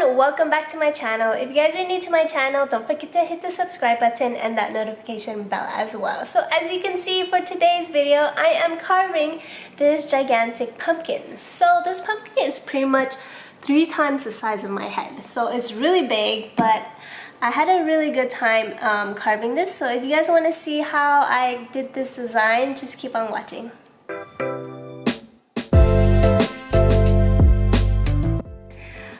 everyone, welcome back to my channel. If you guys are new to my channel, don't forget to hit the subscribe button and that notification bell as well. So as you can see for today's video, I am carving this gigantic pumpkin. So this pumpkin is pretty much 3 times the size of my head. So it's really big, but I had a really good time carving this. So if you guys want to see how I did this design, just keep on watching.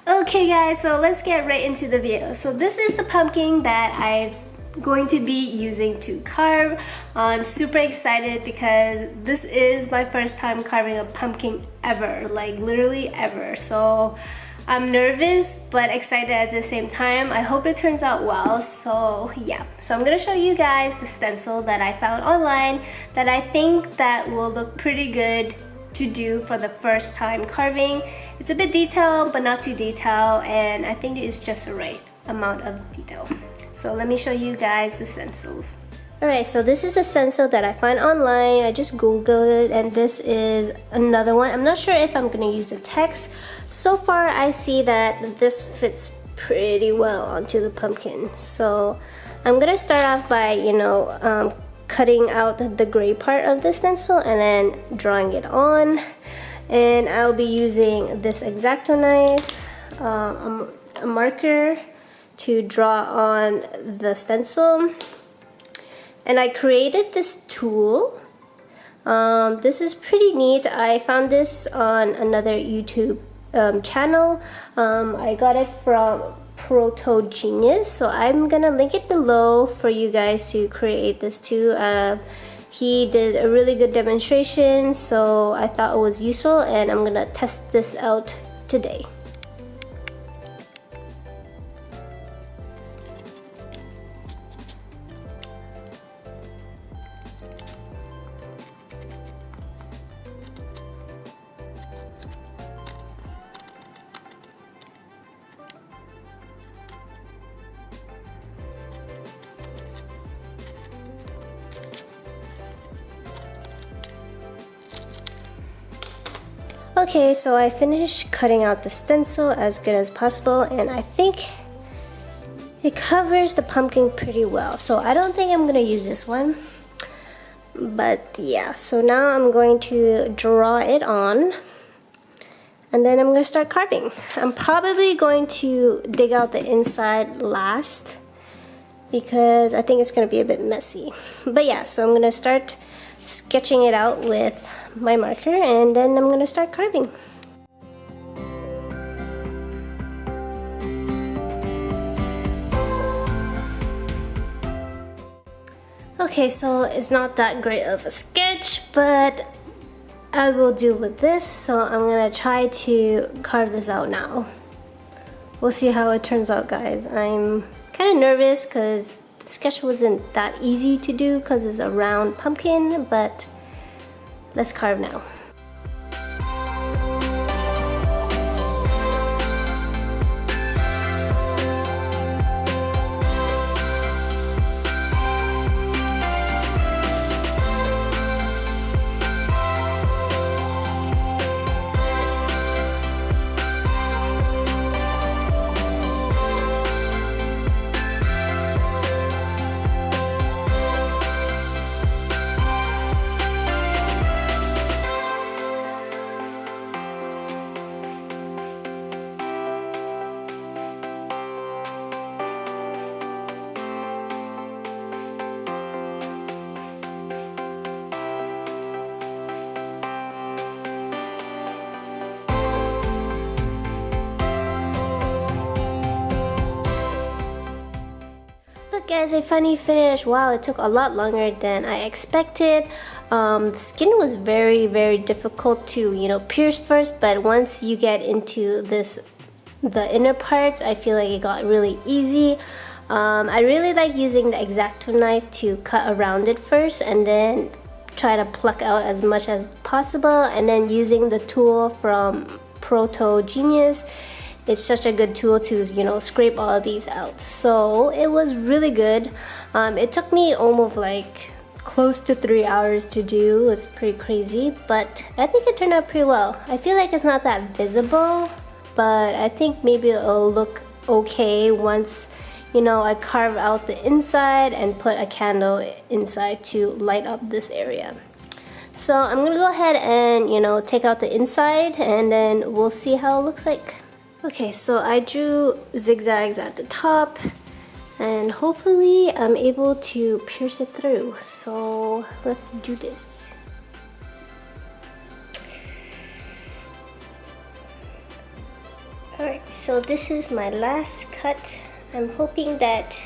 Okay guys, so let's get right into the video. So this is the pumpkin that I'm going to be using to carve. I'm super excited because this is my first time carving a pumpkin ever, like literally ever. So I'm nervous but excited at the same time. I hope it turns out well. So yeah, so I'm gonna show you guys the stencil that I found online that I think that will look pretty good to do for the first time carving. It's a bit detailed but not too detailed, and I think it's just the right amount of detail. So let me show you guys the stencils. Alright, so this is a stencil that I find online. I just googled it, and this is another one. I'm not sure if I'm gonna use the text. So far I see that this fits pretty well onto the pumpkin. So I'm gonna start off by, cutting out the gray part of the stencil and then drawing it on. And I'll be using this X-Acto knife, a marker to draw on the stencil. And I created this tool. This is pretty neat. I found this on another YouTube channel. I got it from Proto Genius, so I'm gonna link it below for you guys to create this too. He did a really good demonstration, so I thought it was useful, and I'm gonna test this out today. Okay, so I finished cutting out the stencil as good as possible, and I think it covers the pumpkin pretty well. So I don't think I'm gonna use this one, but yeah. So now I'm going to draw it on, and then I'm gonna start carving. I'm probably going to dig out the inside last because I think it's gonna be a bit messy. But yeah, so I'm gonna start sketching it out with my marker, and then I'm gonna start carving. Okay, so it's not that great of a sketch, but I will do with this. So I'm gonna try to carve this out now. We'll see how it turns out, guys. I'm kind of nervous because the sketch wasn't that easy to do because it's a round pumpkin, but let's carve now. Guys, I finally finished. Wow, it took a lot longer than I expected. The skin was very difficult to pierce first, but once you get into the inner parts, I feel like it got really easy. I really like using the X-Acto knife to cut around it first and then try to pluck out as much as possible, and then using the tool from Proto Genius. It's such a good tool to, scrape all of these out. So it was really good. It took me almost like close to 3 hours to do. It's pretty crazy, but I think it turned out pretty well. I feel like it's not that visible but I think maybe it'll look okay once, you know, I carve out the inside and put a candle inside to light up this area. So I'm gonna go ahead and, you know, take out the inside and then we'll see how it looks like. Okay, so I drew zigzags at the top and hopefully I'm able to pierce it through. So let's do this. Alright, so this is my last cut. I'm hoping that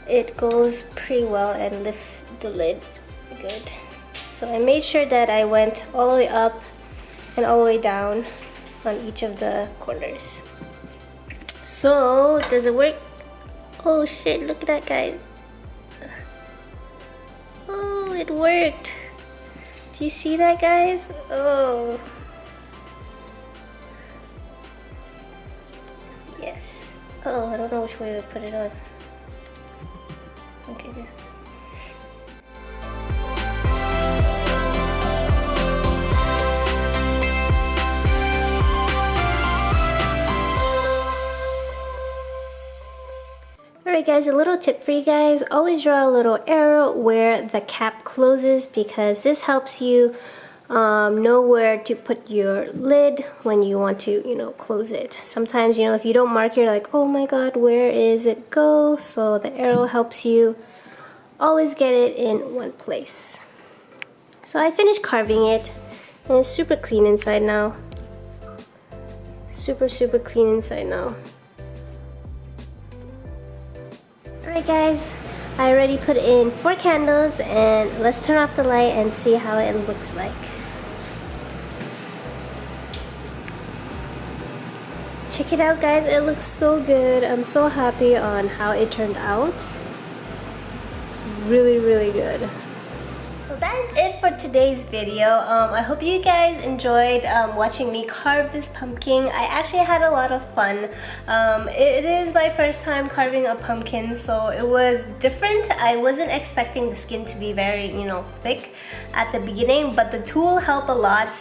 it goes pretty well and lifts the lid good. So I made sure that I went all the way up and all the way down on each of the corners. So, does it work? Oh shit, look at that, guys. Oh, it worked. Do you see that, guys? Oh. Yes. Oh, I don't know which way to put it on. Okay, this. Alright guys, a little tip for you guys, always draw a little arrow where the cap closes because this helps you know where to put your lid when you want to, you know, close it. Sometimes, you know, if you don't mark, you're like, oh my god, where is it go? So the arrow helps you always get it in one place. So I finished carving it and it's super clean inside now. Super clean inside now. Alright guys, I already put in 4 candles and let's turn off the light and see how it looks like. Check it out guys, it looks so good. I'm so happy on how it turned out. It's really good. So that is it for today's video. I hope you guys enjoyed watching me carve this pumpkin. I actually had a lot of fun. It is my first time carving a pumpkin, so it was different. I wasn't expecting the skin to be very, you know, thick at the beginning, but the tool helped a lot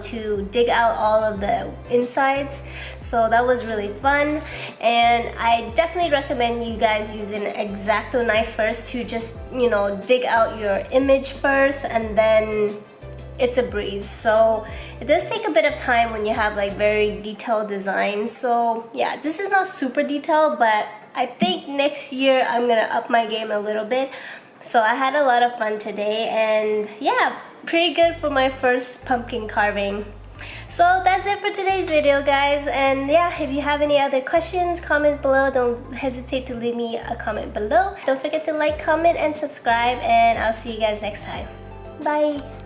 to dig out all of the insides. So that was really fun, and I definitely recommend you guys using an X-Acto knife first to just, you know, dig out your image first, and then it's a breeze. So it does take a bit of time when you have like very detailed designs. So yeah, this is not super detailed, but I think next year I'm gonna up my game a little bit. So I had a lot of fun today, and yeah, pretty good for my first pumpkin carving. So that's it for today's video guys, and yeah, if you have any other questions, comment below. Don't hesitate to leave me a comment below. Don't forget to like, comment, and subscribe, and I'll see you guys next time. Bye!